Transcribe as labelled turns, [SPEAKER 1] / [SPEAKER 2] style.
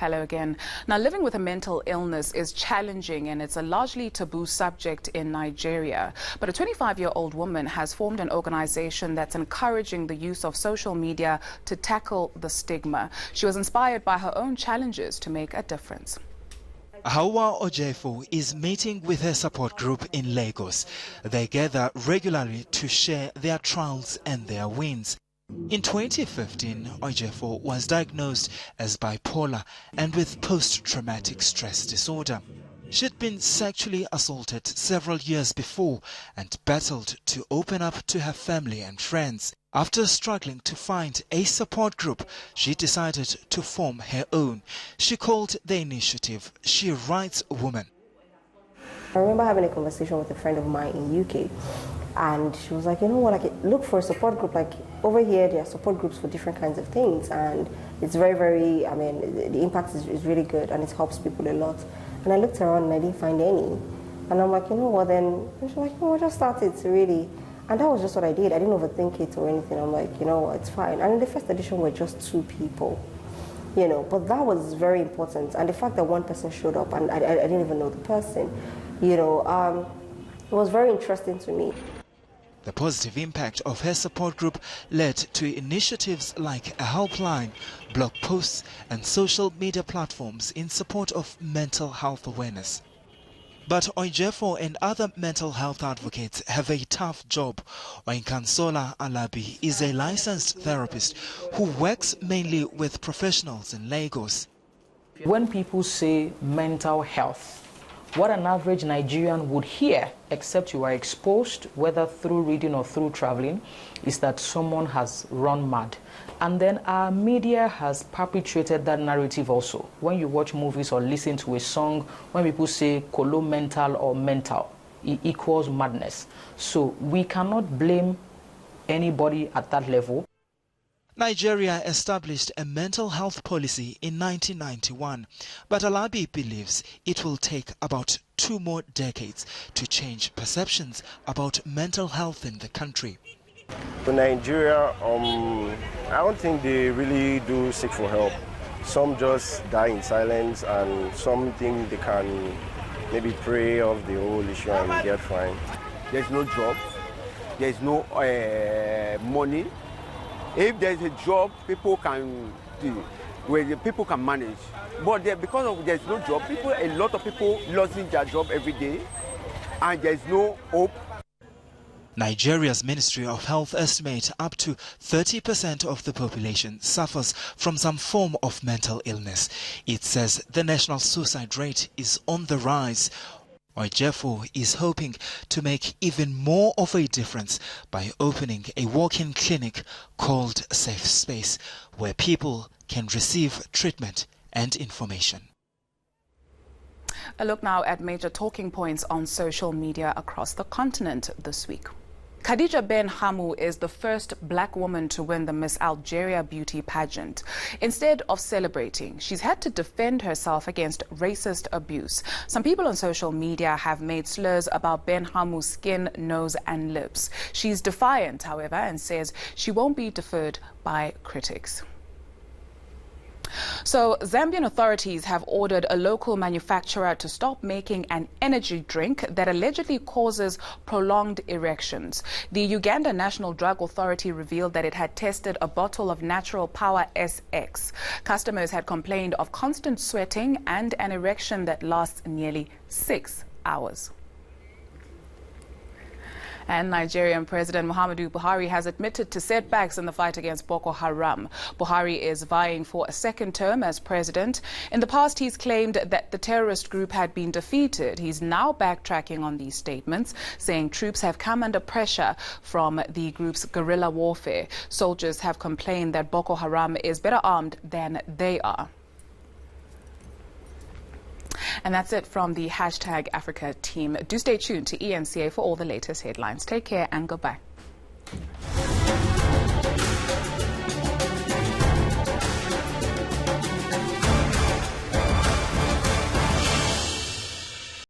[SPEAKER 1] Hello again. Now, living with a mental illness is challenging and it's a largely taboo subject in Nigeria. But a 25-year-old woman has formed an organization that's encouraging the use of social media to tackle the stigma. She was inspired by her own challenges to make a difference.
[SPEAKER 2] Hawa Ojefo is meeting with her support group in Lagos. They gather regularly to share their trials and their wins. In 2015, Ojefo was diagnosed as bipolar and with post-traumatic stress disorder. She'd been sexually assaulted several years before and battled to open up to her family and friends. After struggling to find a support group, she decided to form her own. She called the initiative She Writes Woman.
[SPEAKER 3] I remember having a conversation with a friend of mine in UK, and she was like, you know what, like, look for a support group. Like, over here, there are support groups for different kinds of things, and it's very, I mean, the impact is really good, and it helps people a lot. And I looked around and I didn't find any. And I'm like, you know what, then, and she's like, no, I just started to really. And that was just what I did. I didn't overthink it or anything. I'm like, you know what, it's fine. And in the first edition, we're just 2 people, you know, but that was very important. And the fact that one person showed up and I didn't even know the person, you know, it was very interesting to me.
[SPEAKER 2] The positive impact of her support group led to initiatives like a helpline, blog posts and social media platforms in support of mental health awareness. But Ojefo and other mental health advocates have a tough job. Oinkansola Alabi is a licensed therapist who works mainly with professionals in Lagos.
[SPEAKER 4] When people say mental health, what an average Nigerian would hear, except you are exposed, whether through reading or through traveling, is that someone has run mad. And then our media has perpetuated that narrative also. When you watch movies or listen to a song, when people say colo mental or mental, it equals madness. So we cannot blame anybody at that level.
[SPEAKER 2] Nigeria established a mental health policy in 1991, but Alabi believes it will take about 2 more decades to change perceptions about mental health in the country.
[SPEAKER 5] In Nigeria, I don't think they really do seek for help. Some just die in silence, and some think they can maybe pray off the whole issue and get fine.
[SPEAKER 6] There's no job, there's no money. If there's a job, people can manage. But because there's no job, a lot of people losing their job every day, and there's no hope.
[SPEAKER 2] Nigeria's Ministry of Health estimates up to 30% of the population suffers from some form of mental illness. It says the national suicide rate is on the rise. Ojefo is hoping to make even more of a difference by opening a walk-in clinic called Safe Space, where people can receive treatment and information.
[SPEAKER 1] A look now at major talking points on social media across the continent this week. Khadija Ben Hamu is the first black woman to win the Miss Algeria beauty pageant. Instead of celebrating, she's had to defend herself against racist abuse. Some people on social media have made slurs about Ben Hamu's skin, nose and lips. She's defiant, however, and says she won't be deterred by critics. So, Zambian authorities have ordered a local manufacturer to stop making an energy drink that allegedly causes prolonged erections. The Uganda National Drug Authority revealed that it had tested a bottle of Natural Power SX. Customers had complained of constant sweating and an erection that lasts nearly 6 hours. And Nigerian President Muhammadu Buhari has admitted to setbacks in the fight against Boko Haram. Buhari is vying for a 2nd term as president. In the past, he's claimed that the terrorist group had been defeated. He's now backtracking on these statements, saying troops have come under pressure from the group's guerrilla warfare. Soldiers have complained that Boko Haram is better armed than they are. And that's it from the #Africa team. Do stay tuned to ENCA for all the latest headlines. Take care and goodbye.